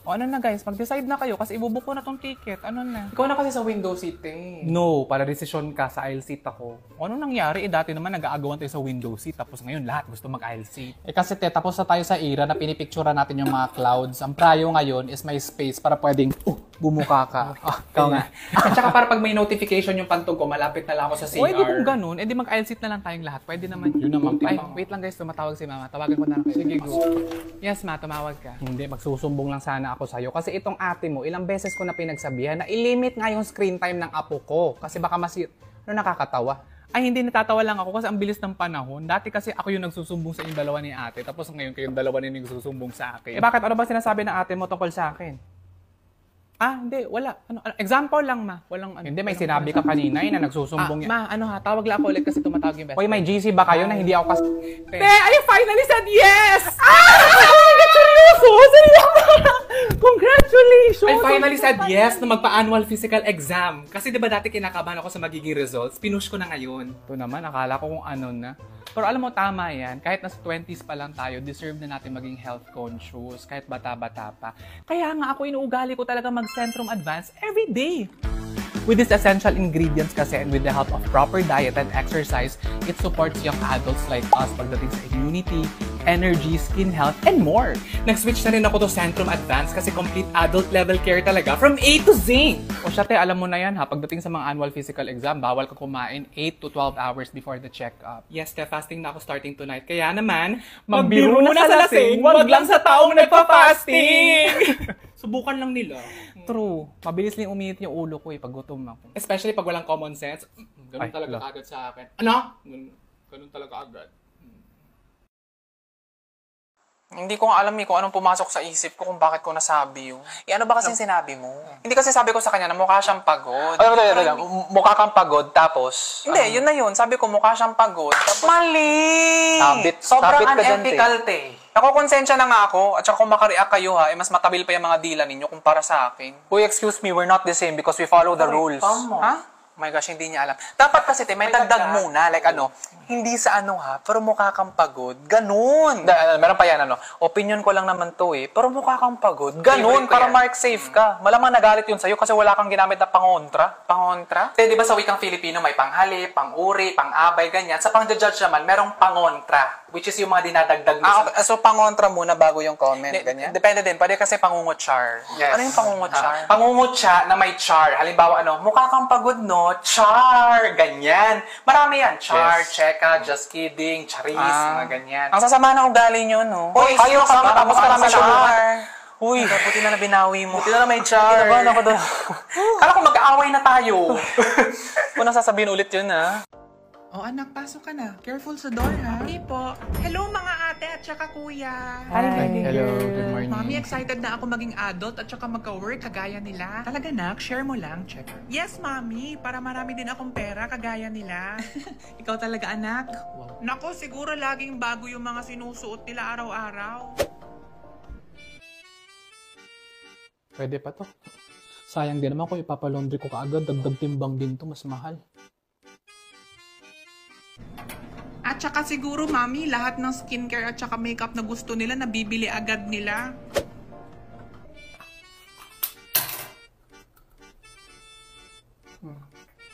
O ano na guys, mag-decide na kayo kasi ibubook ko na tong ticket. Ano na? Ikaw na kasi sa window seat eh. No, para desisyon ka sa aisle seat ako. O ano nangyari? Dati naman nag-aagawan tayo sa window seat tapos ngayon lahat gusto mag-aisle seat. Kasi tapos na tayo sa era na pinipictura natin yung mga clouds. Ang prayo ngayon is may space para pwedeng bumuka ka. Ikaw nga. At saka para pag may notification yung pantog ko, malapit na lang ako sa CR. O edi kung ganun, edi mag-aisle seat na lang tayong lahat. Pwede naman. Yun naman. Ay, wait lang guys, tumatawag si mama. Tawagan ko na lang kayo. Sige, go. Yes ma, tumawag ka. Hindi, magsusumbong lang sana ako sa'yo. Kasi itong ate mo, ilang beses ko na pinagsabihan na i-limit nga yung screen time ng apo ko. Kasi baka nakakatawa. Ay, hindi, natatawa lang ako kasi ang bilis ng panahon. Dati kasi ako yung nagsusumbong sa inyong dalawa ni ate. Tapos ngayon kayong dalawa din yung nagsusumbong sa akin. Eh bakit? Ano ba sinasabi ng ate mo tungkol sa akin? Hindi, wala. Example lang ma. Walang ano. Hindi, may sinabi ka kanina na nagsusumbong Ma, tawag lang ako ulit kasi tumatawag yung best. Hoy, may GC ba kayo na hindi ako Te, I finally said yes! Seryoso? Congratulations! I finally said yes na magpa-annual physical exam. Kasi di ba dati kinakabahan ako sa magiging results? Pinush ko na ngayon. Ito naman, akala ko kung ano na. Pero alam mo, tama yan. Kahit nasa 20s pa lang tayo, deserve na natin maging health conscious. Kahit bata-bata pa. Kaya nga ako, inuugali ko talaga mag-Centrum Advance every day. With these essential ingredients kasi and with the help of proper diet and exercise, it supports young adults like us pagdating sa immunity, energy, skin health, and more. Nag-switch na rin ako to Centrum Advance kasi complete adult level care talaga from A to Z. O siya, te, alam mo na yan ha, pagdating sa mga annual physical exam, bawal ka kumain 8 to 12 hours before the check-up. Yes, te, fasting na ako starting tonight. Kaya naman, magbiro na sa lasing, wag lang sa taong nagpa-fasting! Subukan lang nila. True. Mabilis lang uminit yung ulo ko pag gutom ako. Especially pag walang common sense. Ganun talaga agad sa akin. Ano? Ganun talaga agad. Hindi ko nga alam kung anong pumasok sa isip ko kung bakit ko nasabi yun. Ano ba kasi sinabi mo? Hindi kasi sabi ko sa kanya na mukha siyang pagod. Mukha kang pagod, tapos... Hindi, yun na yun. Sabi ko mukha siyang pagod. Tapos, mali! Sobrang unethical, te. Nakukonsensya na nga ako. At saka kung makareact kayo mas matabil pa yung mga dila ninyo kumpara sa akin. Uy, excuse me, we're not the same because we follow the rules. Ha? Oh my gosh, hindi niya alam. Dapat kasi, te, may dagdag muna. Like hindi sa pero mukha kang pagod. Ganun. Meron pa yan, Opinion ko lang naman to pero mukha kang pagod. Ganun, para mark safe ka. Malamang nagalit yun sa'yo kasi wala kang ginamit na pangontra. Pangontra? Te, di ba sa wikang Filipino may panghali, pang-uri, pang-abay, ganyan. Sa pang-judge naman, merong pangontra. Which is yung mga dinadagdag mo. So pangontra muna bago yung comment, ganyan? Depende din. Pwede kasi pangungot-char. Yes. Ano yung pangungot-char? Pangungot-char na may char. Halimbawa, mukha kang pagod, no? Char! Ganyan. Marami yan. Char, Yes. cheka, just kidding, charis, mga ganyan. Ang sasama ng ugali nyo, no? Hoy, ayaw ka ba? Tapos ka namin char. Uy, buti na binawi mo. Buti na may char. Kinabahan ako doon. Kala ko mag-aaway na tayo. Kung nasasabihin ulit yun, ha? Oh anak, pasok ka na. Careful sa door, ha? Okay po. Hello mga ate at saka kuya. Hello, good morning. Mami, excited na ako maging adult at saka magka-work kagaya nila. Talaga nak, share mo lang, check. Yes, mami. Para marami din akong pera kagaya nila. Ikaw talaga anak. Wow. Nako, siguro laging bago yung mga sinusuot nila araw-araw. Pwede pa to. Sayang din naman kung ipapalaundry ko kaagad. Dagdag timbang din to, mas mahal. At saka siguro, mami, lahat ng skincare at saka makeup na gusto nila, nabibili agad nila.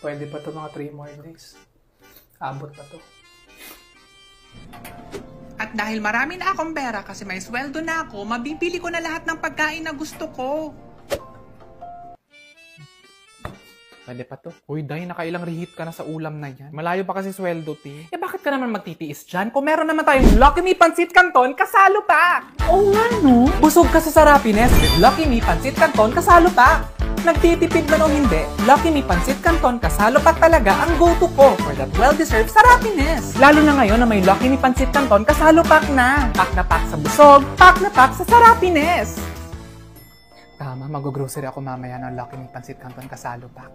Pwede pa to mga 3 more days. Abot pa to. At dahil marami na akong pera kasi may sweldo na ako, mabibili ko na lahat ng pagkain na gusto ko. Pwede pa to. Uy, Day, nakailang reheat ka na sa ulam na yan. Malayo pa kasi sweldo, ti. Bakit ka naman magtitiis dyan? Kung meron naman tayong Lucky Me Pancit Canton, kasalo pa! Oo nga, no? Busog ka sa Sarapines with Lucky Me Pancit Canton, kasalo pa! Nagtitipid man o hindi, Lucky Me Pancit Canton, kasalo pa talaga ang go-to ko for that well-deserved Sarapines. Lalo na ngayon na may Lucky Me Pancit Canton, kasalo pack na! Pack na pack sa busog, pack na pack sa Sarapines! Tama, mag-grocery ako mamaya ng Lucky Me Pancit Canton kasalo pack.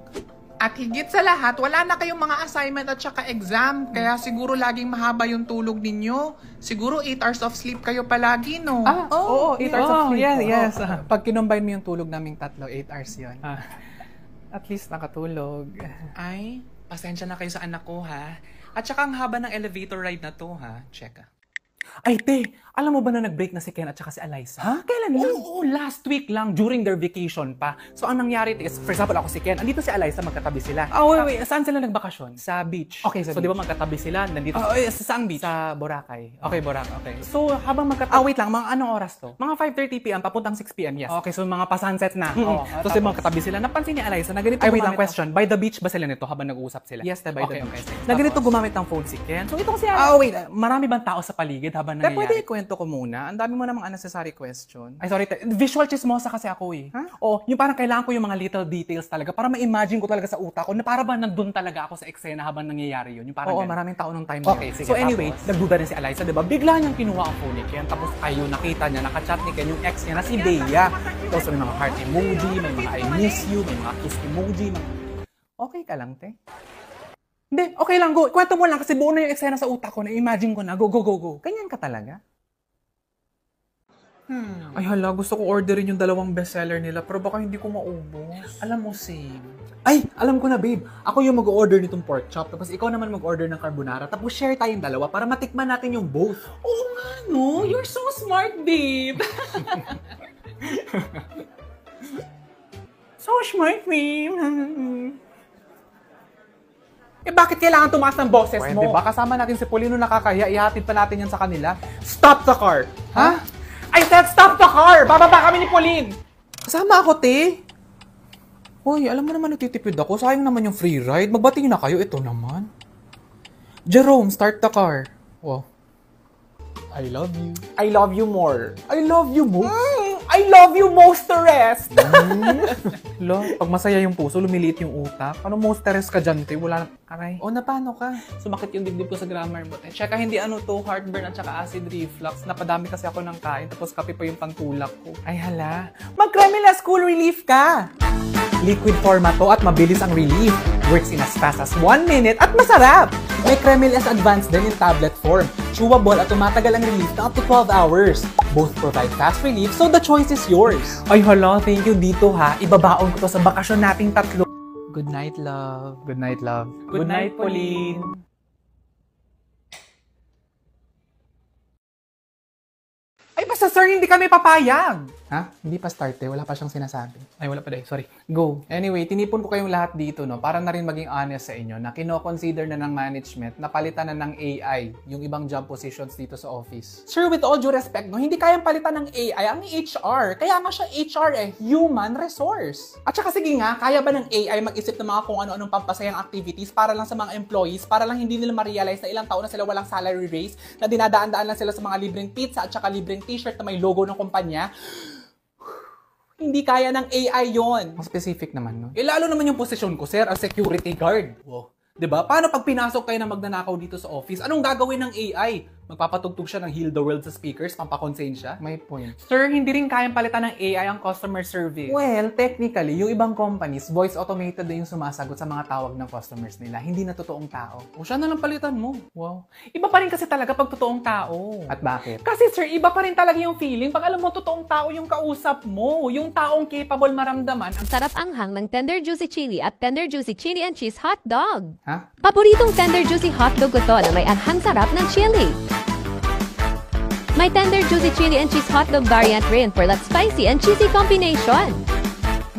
At higit sa lahat, wala na kayong mga assignment at saka exam. Kaya siguro laging mahaba yung tulog ninyo. Siguro 8 hours of sleep kayo palagi, no? Oo, 8 hours of sleep. Yes. Pag kinumbine mo yung tulog naming tatlo, 8 hours yun. At least nakatulog. Ay, pasensya na kayo sa anak ko, ha? At saka ang haba ng elevator ride na to, ha? Check, Ay, te, alam mo ba na nag-break na si Ken at saka si Eliza? Ha? Kailan lang? Oo, last week lang, during their vacation pa. So, ang nangyari is, for example, ako si Ken, andito si Eliza, magkatabi sila. Wait. Saan sila nagbakasyon? Sa beach. Okay, sa so, di ba beach. magkatabi sila, nandito Saan beach? sa Boracay. Okay, Boracay. Okay. So, habang magkatabi, Wait lang. Mga anong oras to? mga 5:30 p.m. papuntang 6 p.m. Yes. Okay, so mga pa-sunset na. So, sa mga katabi sila, napansin ni Eliza na ganito Ay, wait lang, gumamit question. By the beach ba sila nito habang nag-uusap sila? Yes, by the Okay, beach. okay. Na ganito gumamit ng phone si Ken. So, ito kasi Eliza. Marami bang tao sa paligid habang Pwede nangyayari? ikwento ko muna. Ang dami mo namang unnecessary question. Ay, sorry. Visual chismosa kasi ako eh. Ha? Yung parang kailangan ko yung mga little details talaga para ma-imagine ko talaga sa utak ko na para ba nandun talaga ako sa eksena habang nangyayari yun. Yung parang Oo, ganun. maraming tao nung time Okay, na yun. sige. So anyway, nagduda rin si Eliza, di ba? Bigla niyang kinuha ang phone ni Ken. Tapos ayun, nakita niya, nakachat ni Ken yung ex niya na si Dea. Tapos may mga heart emoji, may mga I miss you, may mga kiss emoji. Okay ka lang, te? Hindi, okay lang, go. Kwento mo lang kasi buo na yung eksena sa utak ko. Na-imagine ko na, go. Ganyan ka talaga? Ay hala, gusto ko orderin yung 2 bestseller nila pero baka hindi ko maubos. Alam mo, same. Ay, alam ko na, babe. Ako yung mag-order nitong pork chop. Tapos ikaw naman mag-order ng carbonara. Tapos share tayong dalawa para matikman natin yung both. Oo nga no, you're so smart, babe. So smart, babe. Bakit kailangan tumaas ng boses mo? Pwede ba? Kasama natin si Polino, nakakaya. Ihatid pa natin yan sa kanila. Stop the car! Ha? I said stop the car! Bababa kami ni Pauline! Kasama ako, te. Hoy, alam mo naman natitipid ako. Sayang naman yung free ride. Magbati na kayo. Ito naman. Jerome, start the car. Wow. I love you. I love you more. I love you, Mo. I love you most the rest! Lo, pag masaya yung puso, lumiliit yung utak. Ano most stress ka dyan, te? Wala na... Aray. O, na paano ka? Sumakit yung dibdib ko sa grammar mo. Tsaka hindi ano to, heartburn at saka acid reflux. Napadami kasi ako ng kain, tapos kape pa yung pantulak ko. Ay, hala. Mag-Cremila School Relief ka! Liquid format to at mabilis ang relief. Works in as fast as 1 minute at masarap! May Cremil S Advanced din in tablet form. Chewable at tumatagal ang relief na up to 12 hours. Both provide fast relief, so the choice is yours. Ay, hala. Thank you dito, ha. Ibabaon ko to sa bakasyon nating 3. Good night, love. Good night, love. Good night, Pauline. Ay, basta sir, hindi kami papayag. Ha? Hindi pa start eh. Wala pa siyang sinasabi. Ay, wala pa dahil. Sorry. Go. Anyway, tinipon ko kayong lahat dito, no, para na rin maging honest sa inyo na kino-consider na ng management na palitan na ng AI yung ibang job positions dito sa office. Sir, with all due respect, no, hindi kayang palitan ng AI ang HR. Kaya nga siya HR eh, human resource. At saka sige nga, kaya ba ng AI mag-isip ng mga kung ano-anong pampasayang activities para lang sa mga employees, para lang hindi nila ma-realize na ilang taon na sila walang salary raise, na dinadaan-daan lang sila sa mga libreng pizza at saka libreng t-shirt na may logo ng kumpanya? Hindi kaya ng AI yon. Mas specific naman, no? Eh, lalo naman yung posisyon ko, sir, as security guard. Wow. 'Di ba? Paano pag pinasok kayo na magnanakaw dito sa office? Anong gagawin ng AI? Magpapatugtog siya ng Heal the World sa speakers, pampakonsensya? May point. Sir, hindi rin kayang palitan ng AI ang customer service. Well, technically, yung ibang companies, voice automated na yung sumasagot sa mga tawag ng customers nila. Hindi na totoong tao. O siya na lang palitan mo. Wow. Iba pa rin kasi talaga pag totoong tao. At bakit? Kasi sir, iba pa rin talaga yung feeling pag alam mo totoong tao yung kausap mo. Yung taong capable maramdaman. Ang sarap anghang ng Tender Juicy Chili at Tender Juicy Chili and Cheese Hot Dog. Ha? Paboritong Tender Juicy Hot Dog ko to na may anghang sarap ng chili. May Tender Juicy Chili and Cheese Hot Dog variant rin for that spicy and cheesy combination.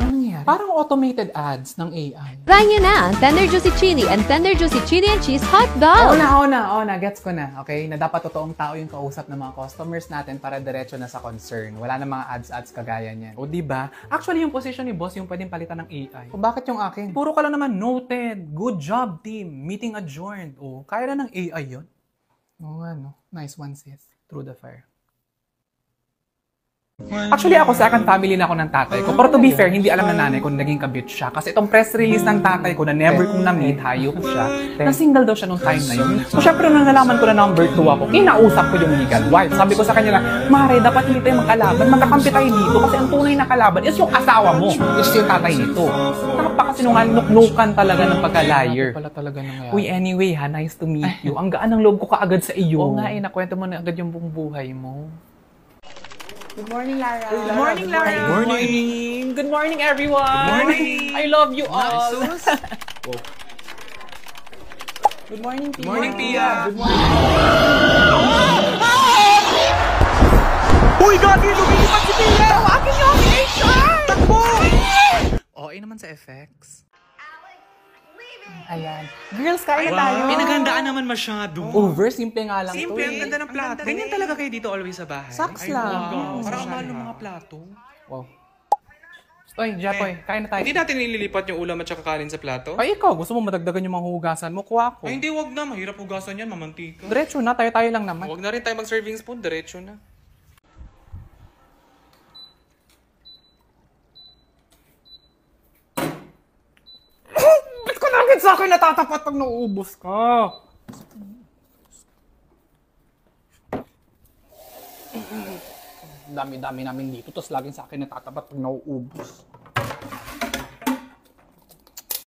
Ano nangyari? Parang automated ads ng AI. Try nyo na ang Tender Juicy Chili and Tender Juicy Chili and Cheese Hot Dog. Oo na. Gets ko na. Okay? Na dapat totoong tao yung kausap ng mga customers natin para diretso na sa concern. Wala na mga ads kagaya niyan. O diba? Actually, yung position ni boss yung pwedeng palitan ng AI. O bakit yung akin? Puro ka lang naman noted. Good job, team. Meeting adjourned. O, kaya na ng AI yun. Oo nga, no? Nice one, sis. Through the fire. Actually, ako second family na ako ng tatay ko. Pero to be fair, hindi alam na nanay ko na naging kabit siya. Kasi itong press release ng tatay ko na never kong na-meet, hayop siya, na single daw siya nung time na yun. So, syempre, nung nalaman ko na number 2 ako, kinausap ko yung legal wife. Sabi ko sa kanya na, Mare, dapat hindi tayo magkalaban. Magkakampi tayo dito kasi ang tunay na kalaban is yung asawa mo. Is yung tatay nito. Napakasinungan-nuknukan talaga ng pagka-liar. Pala talaga nangyari. Uy, anyway ha, nice to meet you. Ang gaan ng loob ko kaagad sa iyo. Oo nga nakwento mo na agad yung buong buhay mo. Good morning, Lara. Good morning, Lara. Good morning. Good morning, everyone. Good morning. I love you all. Good morning, Pia. Good morning, Pia. Good morning. Uy, gagi! Lumilipat si Tia! Tawagin niyo ang HR! Takbo! Okay naman sa effects. Ayan. Girls, kain na tayo. Pinaghandaan naman masyado. Over, simple nga lang Simple, to ang eh. ganda ng plato. Ganyan talaga kayo dito always sa bahay. Saks Ay, lang. wow. Parang ang mahal ng mga plato. Wow. Oy, Japoy, kain na tayo. Hindi natin nililipat yung ulam at saka kanin sa plato? Ay, ikaw, gusto mo madagdagan yung mga hugasan mo? Kuha ko. Ay, hindi, wag na. Mahirap hugasan yan, mamantika. Diretso na, tayo-tayo lang naman. Wag na rin tayo mag-serving spoon, diretso na. Ba't ko nakit sa akin natatapat pag nauubos ka? Dami-dami namin dito, tapos laging sa akin natatapat pag nauubos.